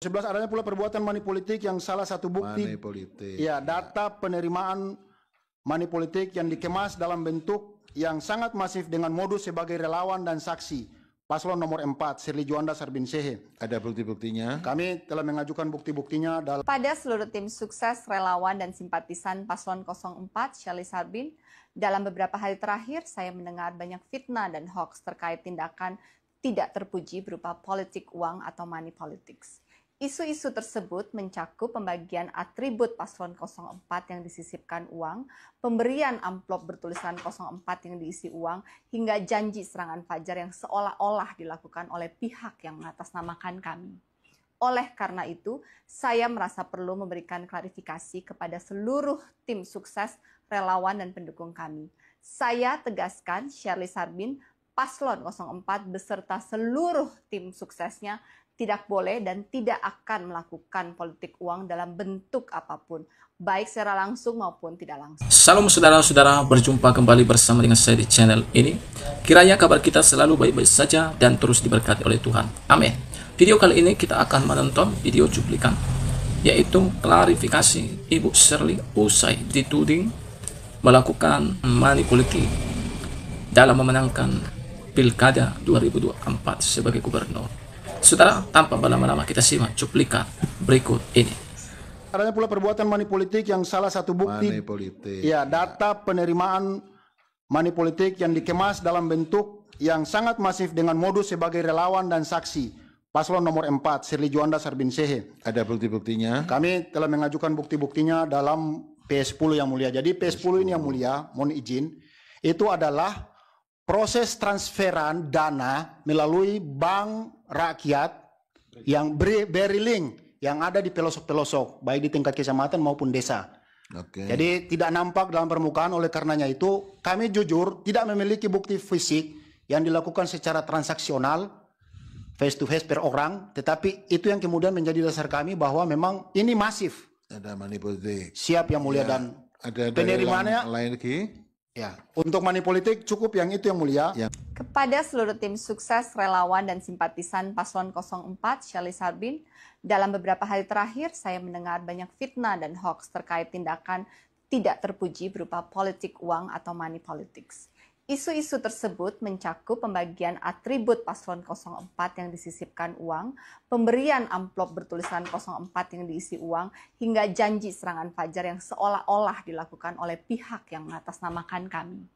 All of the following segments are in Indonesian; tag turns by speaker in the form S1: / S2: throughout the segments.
S1: 11 adanya pula perbuatan money politik yang salah satu bukti ya data penerimaan money politik yang dikemas dalam bentuk yang sangat masif dengan modus sebagai relawan dan saksi. Paslon nomor 4, Sirly Juanda Sarbinsehe.
S2: Ada bukti-buktinya?
S1: Kami telah mengajukan bukti-buktinya dalam...
S3: Pada seluruh tim sukses, relawan, dan simpatisan Paslon 04, Sirly Sarbin, dalam beberapa hari terakhir, saya mendengar banyak fitnah dan hoax terkait tindakan tidak terpuji berupa politik uang atau money politics. Isu-isu tersebut mencakup pembagian atribut Paslon 04 yang disisipkan uang, pemberian amplop bertulisan 04 yang diisi uang, hingga janji serangan fajar yang seolah-olah dilakukan oleh pihak yang mengatasnamakan kami. Oleh karena itu, saya merasa perlu memberikan klarifikasi kepada seluruh tim sukses, relawan, dan pendukung kami. Saya tegaskan Sirly Sarbin, Paslon 04 beserta seluruh tim suksesnya tidak boleh dan tidak akan melakukan politik uang dalam bentuk apapun, baik secara langsung maupun tidak langsung.
S4: Salam saudara-saudara, berjumpa kembali bersama dengan saya di channel ini. Kiranya kabar kita selalu baik-baik saja dan terus diberkati oleh Tuhan. Amin. Video kali ini kita akan menonton video cuplikan, yaitu klarifikasi Ibu Sirly usai dituding melakukan money politik dalam memenangkan Pilkada 2024 sebagai gubernur. Saudara, tanpa berlama-lama kita simak cuplikan berikut ini.
S1: Adanya pula perbuatan money politik yang salah satu bukti ya data penerimaan money politik yang dikemas dalam bentuk yang sangat masif dengan modus sebagai relawan dan saksi. Paslon nomor 4, Sirly Juanda Sarbinsehe.
S2: Ada bukti-buktinya?
S1: Kami telah mengajukan bukti-buktinya dalam P10 yang mulia. Jadi P10 ini yang mulia, mohon izin, itu adalah proses transferan dana melalui bank rakyat yang beri link yang ada di pelosok-pelosok, baik di tingkat kecamatan maupun desa. Jadi tidak nampak dalam permukaan, oleh karenanya itu kami jujur tidak memiliki bukti fisik yang dilakukan secara transaksional, face to face per orang, tetapi itu yang kemudian menjadi dasar kami bahwa memang ini masif.
S2: Ada money politik.
S1: Siap yang mulia, ya, dan
S2: ada
S1: penerimaannya
S2: lain lagi.
S1: Ya, untuk money politik cukup yang itu yang mulia. Ya.
S3: Kepada seluruh tim sukses, relawan, dan simpatisan Paslon 04, Sirly Sarbin, dalam beberapa hari terakhir saya mendengar banyak fitnah dan hoax terkait tindakan tidak terpuji berupa politik uang atau money politics. Isu-isu tersebut mencakup pembagian atribut Paslon 04 yang disisipkan uang, pemberian amplop bertulisan 04 yang diisi uang, hingga janji serangan fajar yang seolah-olah dilakukan oleh pihak yang mengatasnamakan kami.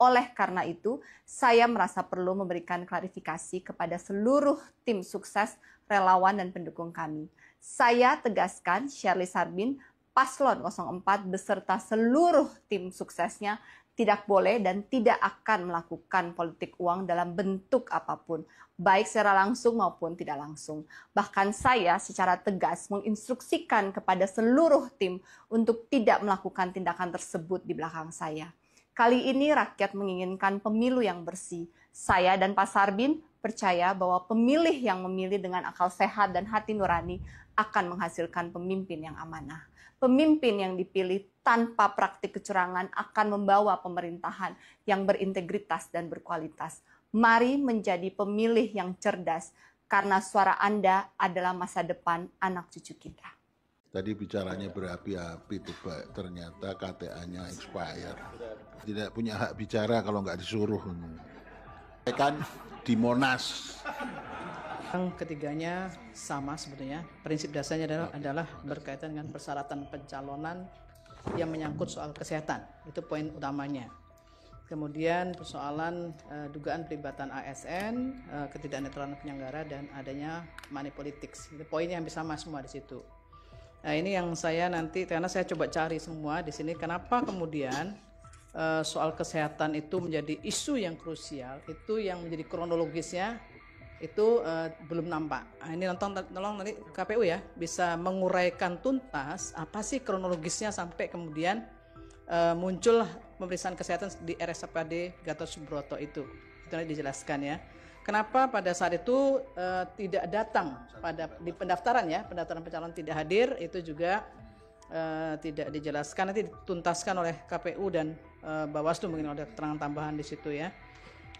S3: Oleh karena itu, saya merasa perlu memberikan klarifikasi kepada seluruh tim sukses, relawan, dan pendukung kami. Saya tegaskan Sirly Sarbin, Paslon 04 beserta seluruh tim suksesnya tidak boleh dan tidak akan melakukan politik uang dalam bentuk apapun, baik secara langsung maupun tidak langsung. Bahkan saya secara tegas menginstruksikan kepada seluruh tim untuk tidak melakukan tindakan tersebut di belakang saya. Kali ini rakyat menginginkan pemilu yang bersih. Saya dan Pak Sarbin percaya bahwa pemilih yang memilih dengan akal sehat dan hati nurani akan menghasilkan pemimpin yang amanah. Pemimpin yang dipilih tanpa praktik kecurangan akan membawa pemerintahan yang berintegritas dan berkualitas. Mari menjadi pemilih yang cerdas, karena suara Anda adalah masa depan anak cucu kita.
S2: Tadi bicaranya berapi-api, ternyata KTA-nya expired. Tidak punya hak bicara kalau nggak disuruh. Kan di Monas.
S5: Yang ketiganya sama sebetulnya, prinsip dasarnya adalah berkaitan dengan persyaratan pencalonan yang menyangkut soal kesehatan, itu poin utamanya. Kemudian persoalan dugaan pelibatan ASN, ketidaknetralan penyelenggara, dan adanya money politics, itu poin yang sama semua di situ. Nah, ini yang saya nanti, karena saya coba cari semua di sini, kenapa kemudian soal kesehatan itu menjadi isu yang krusial, itu yang menjadi kronologisnya itu belum nampak. Nah, ini tolong nanti KPU ya bisa menguraikan tuntas apa sih kronologisnya sampai kemudian muncul pemeriksaan kesehatan di RSUPD Gatot Subroto itu nanti dijelaskan ya. Kenapa pada saat itu tidak datang di pendaftaran ya, pendaftaran pencalonan tidak hadir, itu juga tidak dijelaskan, nanti dituntaskan oleh KPU dan Bawaslu, mungkin ada keterangan tambahan di situ ya.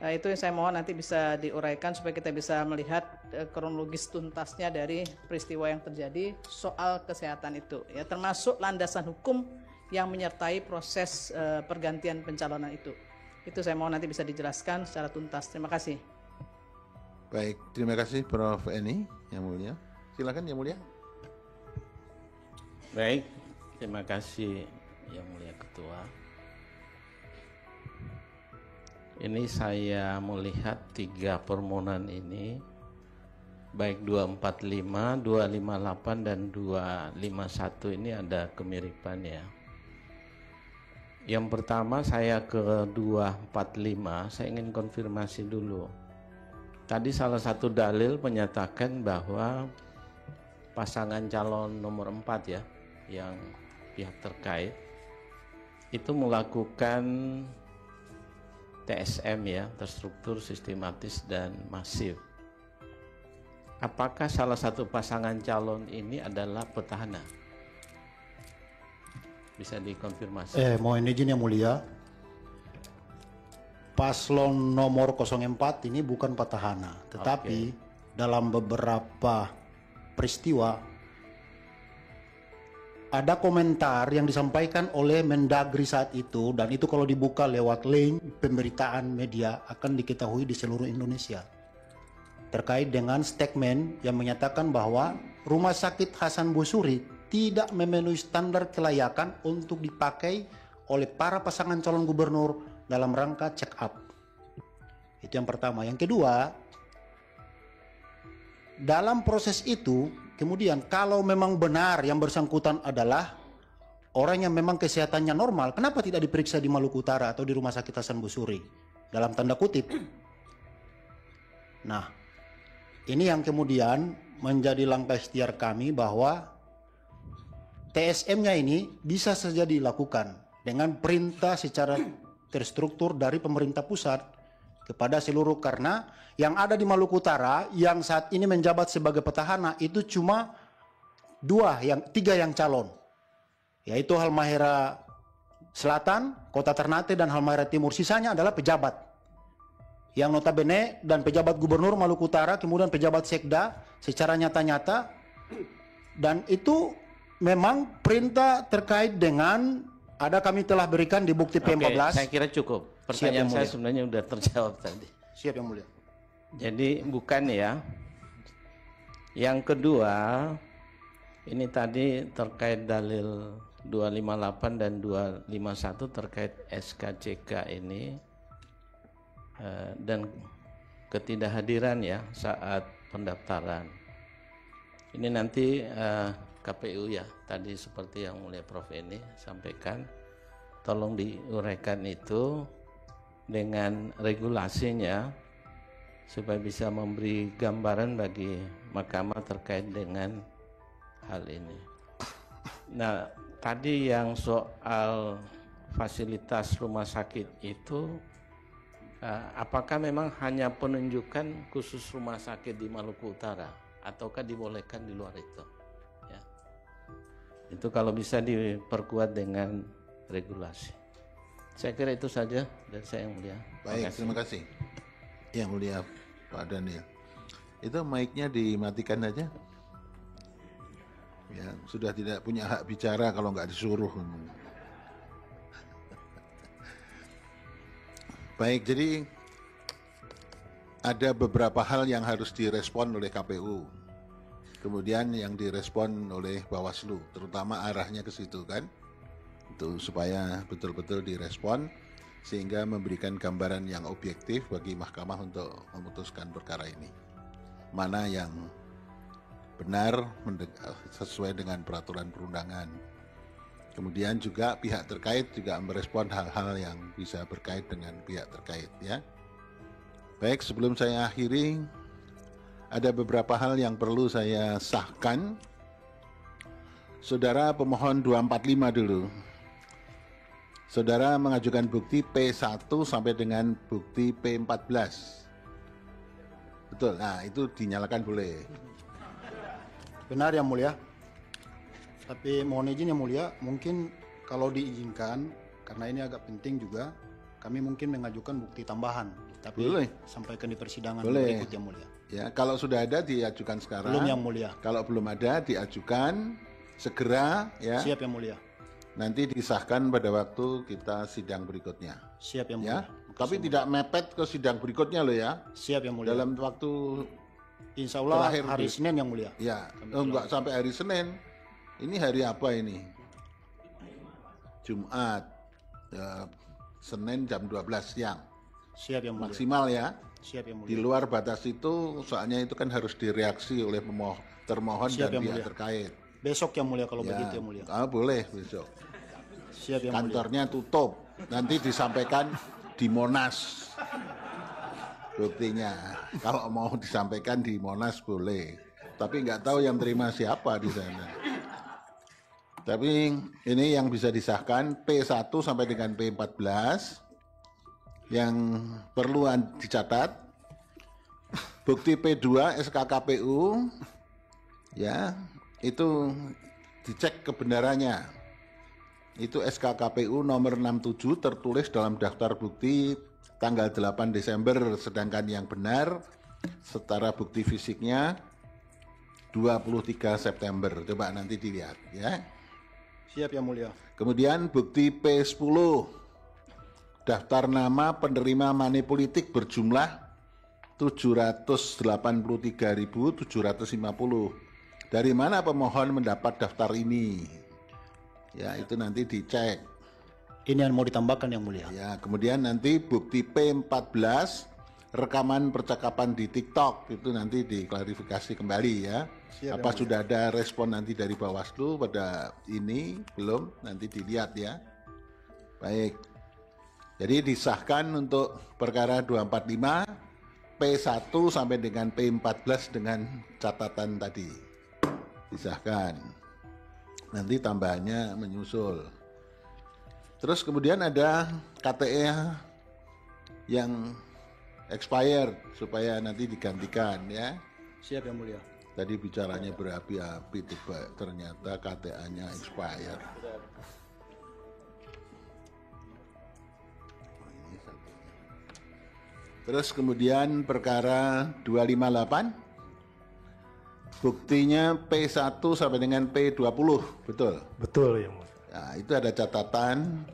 S5: Itu yang saya mohon nanti bisa diuraikan supaya kita bisa melihat kronologis tuntasnya dari peristiwa yang terjadi soal kesehatan itu, ya, termasuk landasan hukum yang menyertai proses pergantian pencalonan itu. Itu saya mohon nanti bisa dijelaskan secara tuntas. Terima kasih.
S2: Baik, terima kasih Prof. Eni yang mulia. Silakan yang mulia.
S6: Baik, terima kasih yang mulia Ketua. Ini saya melihat 3 permohonan ini, baik 245, 258, dan 251 ini ada kemiripan ya. Yang pertama saya ke 245, saya ingin konfirmasi dulu. Tadi salah satu dalil menyatakan bahwa pasangan calon nomor 4 ya, yang pihak terkait, itu melakukan TSM ya, terstruktur, sistematis, dan masif. Apakah salah satu pasangan calon ini adalah petahana? Bisa dikonfirmasi.
S1: Mohon izin yang mulia. Paslon nomor 04 ini bukan petahana, tetapi dalam beberapa peristiwa ada komentar yang disampaikan oleh Mendagri saat itu, dan itu kalau dibuka lewat link pemberitaan media akan diketahui di seluruh Indonesia, terkait dengan statement yang menyatakan bahwa Rumah Sakit Hasan Busuri tidak memenuhi standar kelayakan untuk dipakai oleh para pasangan calon gubernur dalam rangka check up. Itu yang pertama. Yang kedua, dalam proses itu kemudian kalau memang benar yang bersangkutan adalah orang yang memang kesehatannya normal, kenapa tidak diperiksa di Maluku Utara atau di Rumah Sakit Hasan Busuri? Dalam tanda kutip. Nah, ini yang kemudian menjadi langkah ikhtiar kami bahwa TSM-nya ini bisa saja dilakukan dengan perintah secara terstruktur dari pemerintah pusat kepada seluruh, karena yang ada di Maluku Utara yang saat ini menjabat sebagai petahana itu cuma 3 yang calon, yaitu Halmahera Selatan, Kota Ternate, dan Halmahera Timur. Sisanya adalah pejabat yang notabene dan pejabat gubernur Maluku Utara, kemudian pejabat sekda secara nyata-nyata, dan itu memang perintah terkait dengan kami telah berikan di bukti P14.
S6: Saya kira cukup. Pertanyaan saya sebenarnya sudah terjawab tadi.
S1: Siap yang mulia.
S6: Jadi bukan ya. Yang kedua, ini tadi terkait dalil 258 dan 251 terkait SKCK ini dan ketidakhadiran ya saat pendaftaran. Ini nanti KPU ya, tadi seperti yang mulia Prof ini sampaikan, tolong diuraikan itu dengan regulasinya supaya bisa memberi gambaran bagi mahkamah terkait dengan hal ini. Nah, tadi yang soal fasilitas rumah sakit itu, apakah memang hanya penunjukan khusus rumah sakit di Maluku Utara ataukah dibolehkan di luar itu? Ya. Itu kalau bisa diperkuat dengan regulasi. Saya kira itu saja dari saya yang mulia.
S2: Baik, terima kasih. Yang mulia Pak Daniel. Itu mic-nya dimatikan aja. Ya, sudah tidak punya hak bicara kalau nggak disuruh. Baik, jadi ada beberapa hal yang harus direspon oleh KPU. Kemudian yang direspon oleh Bawaslu, terutama arahnya ke situ kan. Itu supaya betul-betul direspon sehingga memberikan gambaran yang objektif bagi mahkamah untuk memutuskan perkara ini. Mana yang benar sesuai dengan peraturan perundangan. Kemudian juga pihak terkait juga merespon hal-hal yang bisa berkait dengan pihak terkait ya. Baik, sebelum saya akhiri, ada beberapa hal yang perlu saya sahkan. Saudara pemohon 245 dulu. Saudara mengajukan bukti P1 sampai dengan bukti P14. Betul, nah itu dinyalakan boleh.
S1: Benar yang mulia. Tapi mohon izin yang mulia, mungkin kalau diizinkan, karena ini agak penting juga, kami mungkin mengajukan bukti tambahan. Tapi
S2: Boleh.
S1: sampaikan di persidangan
S2: Boleh.
S1: berikut yang mulia.
S2: Ya, kalau sudah ada diajukan sekarang.
S1: Belum yang mulia.
S2: Kalau belum ada diajukan segera ya.
S1: Siap yang mulia.
S2: Nanti disahkan pada waktu kita sidang berikutnya.
S1: Siap yang
S2: Ya.
S1: mulia.
S2: Tapi tidak mepet ke sidang berikutnya loh ya.
S1: Siap yang mulia.
S2: Dalam waktu
S1: Insya Allah
S2: terakhir
S1: hari
S2: di-
S1: Senin yang mulia.
S2: ya, enggak sampai hari Senin. Ini hari apa ini? Jumat. Ya, Senin jam 12 siang.
S1: Siap yang mulia.
S2: Maksimal ya.
S1: Siap yang
S2: Di
S1: mulia.
S2: luar batas itu soalnya itu kan harus direaksi oleh termohon
S1: Siap
S2: dan
S1: yang
S2: pihak
S1: mulia.
S2: terkait.
S1: Besok yang mulia kalau
S2: Ya,
S1: begitu yang mulia.
S2: boleh besok.
S1: Siap yang mulia.
S2: Kantornya tutup. Nanti disampaikan di Monas. Buktinya. Kalau mau disampaikan di Monas boleh. Tapi nggak tahu yang terima siapa di sana. Tapi ini yang bisa disahkan P1 sampai dengan P14 yang perlu dicatat. Bukti P2 SKKPU ya itu dicek kebenarannya. Itu SKKPU nomor 67 tertulis dalam daftar bukti tanggal 8 Desember, sedangkan yang benar setara bukti fisiknya 23 September. Coba nanti dilihat ya.
S1: Siap yang mulia.
S2: Kemudian bukti P10 daftar nama penerima money politik berjumlah 783.750. Dari mana pemohon mendapat daftar ini? Ya, itu nanti dicek.
S1: Ini yang mau ditambahkan yang mulia.
S2: Ya, kemudian nanti bukti P14 rekaman percakapan di TikTok itu nanti diklarifikasi kembali ya.
S1: Siap,
S2: Apa
S1: yang
S2: sudah ada respon nanti dari Bawaslu pada ini? Belum, nanti dilihat ya. Baik. Jadi disahkan untuk perkara 245 P1 sampai dengan P14 dengan catatan tadi. Disahkan. Nanti tambahannya menyusul. Terus kemudian ada KTE yang expired supaya nanti digantikan ya.
S1: Siap yang mulia.
S2: Tadi bicaranya berapi-api tiba ternyata KTA-nya expired. Terus kemudian perkara 258 buktinya P1 sampai dengan P20, betul?
S7: Betul yang mulia.
S2: Nah, itu ada catatan.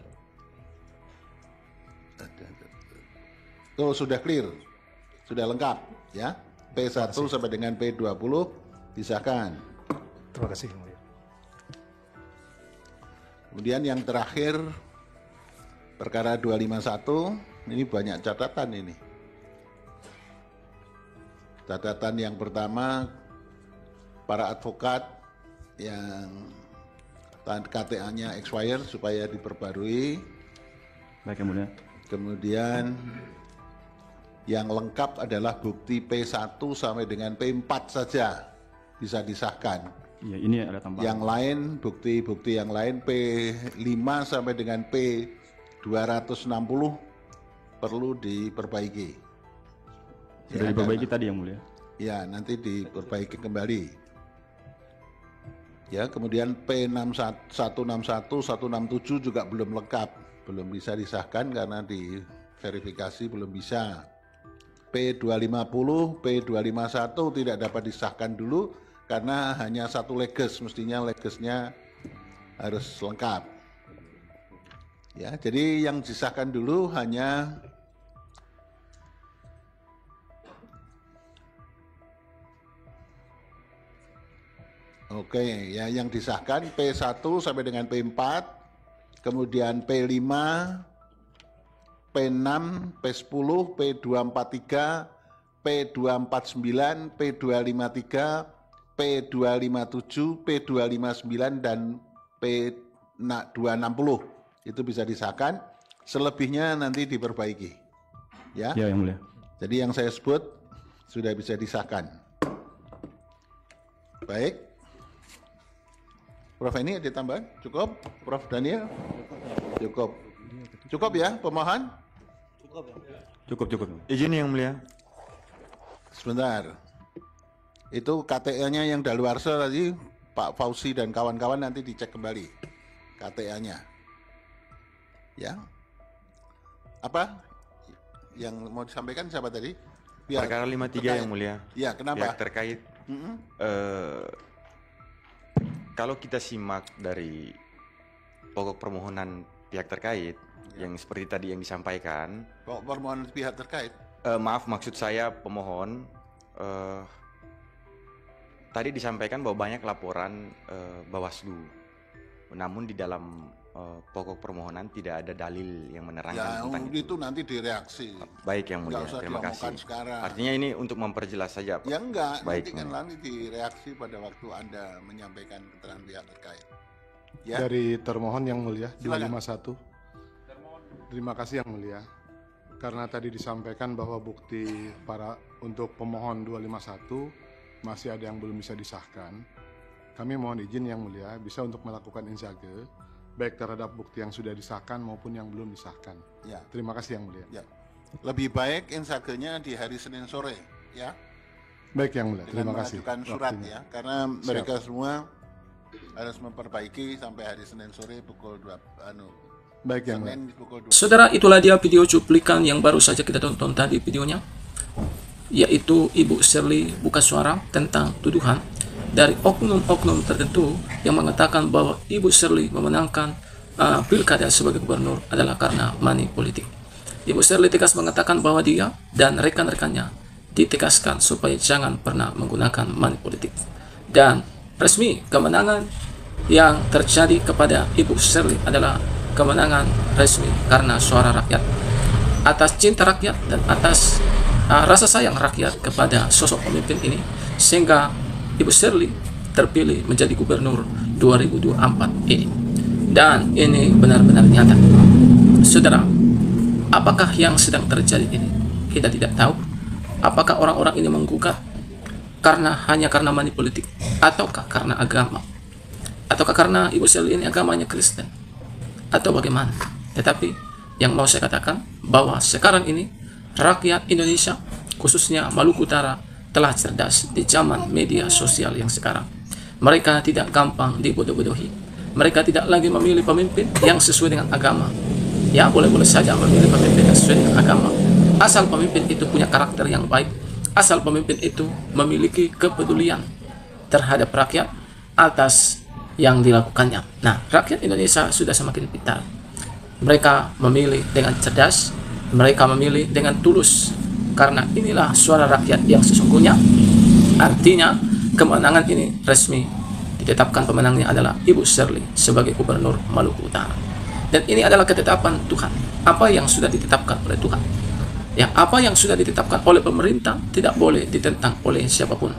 S2: Tuh sudah clear, sudah lengkap ya. P1 sampai dengan P20 disahkan.
S7: Terima kasih yang mulia.
S2: Kemudian yang terakhir perkara 251 ini banyak catatan ini. Catatan yang pertama para advokat yang KTA-nya expired supaya diperbarui.
S8: Baik yang mulia.
S2: Kemudian yang lengkap adalah bukti P1 sampai dengan P4 saja bisa disahkan.
S8: Iya, ini ada tambahan.
S2: Yang lain, bukti-bukti yang lain P5 sampai dengan P260 perlu diperbaiki.
S8: Sudah
S2: Ya,
S8: diperbaiki tadi yang mulia.
S2: Ya, nanti diperbaiki kembali. Ya, kemudian P161, 167 juga belum lengkap, belum bisa disahkan karena di verifikasi belum bisa. P250, P251 tidak dapat disahkan dulu karena hanya satu leges, mestinya legesnya harus lengkap. Ya, jadi yang disahkan dulu hanya Oke, ya yang disahkan P1 sampai dengan P4, kemudian P5, P6, P10, P243, P249, P253, P257, P259 dan P260. Itu bisa disahkan, selebihnya nanti diperbaiki. Ya.
S8: Ya yang mulia.
S2: Jadi yang saya sebut sudah bisa disahkan. Baik. Prof ini ada tambahan? Cukup? Prof Daniel? Cukup. Cukup ya pemohon?
S8: Cukup.
S7: Izin yang mulia.
S2: Sebentar. Itu KTA-nya yang daluarsa tadi Pak Fauzi dan kawan-kawan nanti dicek kembali KTA-nya. Ya. Apa? Yang mau disampaikan siapa tadi?
S9: Perkara 53 yang mulia.
S2: Ya, kenapa?
S9: Pihak terkait. Kalau kita simak dari pokok permohonan pihak terkait yang seperti tadi yang disampaikan.
S2: Pokok permohonan pihak terkait.
S9: Maaf, maksud saya pemohon. Tadi disampaikan bahwa banyak laporan Bawaslu. Namun di dalam pokok permohonan tidak ada dalil yang menerangkan tentang
S2: itu nanti direaksi.
S9: Baik yang mulia, terima kasih.
S2: Sekarang.
S9: Artinya ini untuk memperjelas saja, Pak.
S2: Ya enggak,
S9: baik,
S2: nanti direaksi pada waktu Anda menyampaikan keterangan pihak terkait. Ya.
S10: Dari termohon yang mulia,
S2: Silakan.
S10: 251. Terima kasih yang mulia. Karena tadi disampaikan bahwa bukti untuk pemohon 251 masih ada yang belum bisa disahkan. Kami mohon izin yang mulia bisa untuk melakukan insage baik terhadap bukti yang sudah disahkan maupun yang belum disahkan.
S2: Ya.
S10: Terima kasih yang mulia.
S2: Ya. Lebih baik insagenya di hari Senin sore, ya.
S10: Baik yang mulia.
S2: Dengan
S10: Terima kasih.
S2: mengajukan surat
S10: waktunya.
S2: ya, karena mereka semua harus memperbaiki sampai hari Senin sore pukul 2.
S10: Baik yang mulia.
S2: Senin pukul 2.
S4: Saudara, itulah dia video cuplikan yang baru saja kita tonton tadi videonya, yaitu Ibu Shirley buka suara tentang tuduhan dari oknum-oknum tertentu yang mengatakan bahwa Ibu Shirley memenangkan pilkada sebagai gubernur adalah karena money politik. Ibu Shirley tegas mengatakan bahwa dia dan rekan-rekannya ditegaskan supaya jangan pernah menggunakan money politik. Dan resmi kemenangan yang terjadi kepada Ibu Shirley adalah kemenangan resmi karena suara rakyat, atas cinta rakyat dan atas rasa sayang rakyat kepada sosok pemimpin ini, sehingga Ibu Shirley terpilih menjadi gubernur 2024 ini. Dan ini benar-benar nyata. Saudara, apakah yang sedang terjadi ini? Kita tidak tahu. Apakah orang-orang ini menggugat hanya karena money politik, ataukah karena agama, ataukah karena Ibu Shirley ini agamanya Kristen, atau bagaimana? Tetapi yang mau saya katakan bahwa sekarang ini rakyat Indonesia, khususnya Maluku Utara, telah cerdas di zaman media sosial yang sekarang. Mereka tidak gampang dibodoh-bodohi. Mereka tidak lagi memilih pemimpin yang sesuai dengan agama. Ya, boleh-boleh saja memilih pemimpin yang sesuai dengan agama, asal pemimpin itu punya karakter yang baik, asal pemimpin itu memiliki kepedulian terhadap rakyat atas yang dilakukannya. Nah, rakyat Indonesia sudah semakin pintar. Mereka memilih dengan cerdas, mereka memilih dengan tulus, karena inilah suara rakyat yang sesungguhnya. Artinya kemenangan ini resmi ditetapkan, pemenangnya adalah Ibu Shirley sebagai gubernur Maluku Utara. Dan ini adalah ketetapan Tuhan, apa yang sudah ditetapkan oleh Tuhan. Ya, apa yang sudah ditetapkan oleh pemerintah tidak boleh ditentang oleh siapapun.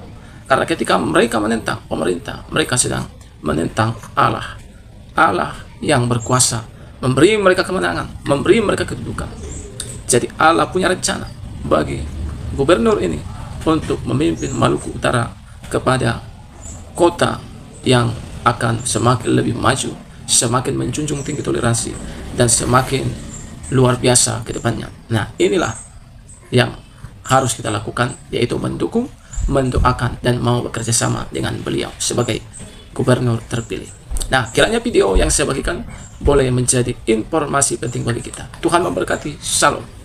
S4: Karena ketika mereka menentang pemerintah, mereka sedang menentang Allah. Allah yang berkuasa memberi mereka kemenangan, memberi mereka kedudukan. Jadi Allah punya rencana bagi gubernur ini untuk memimpin Maluku Utara kepada kota yang akan semakin lebih maju, semakin menjunjung tinggi toleransi, dan semakin luar biasa ke depannya. Nah, inilah yang harus kita lakukan, yaitu mendukung, mendoakan, dan mau bekerja sama dengan beliau sebagai gubernur terpilih. Nah, kiranya video yang saya bagikan boleh menjadi informasi penting bagi kita. Tuhan memberkati. Shalom.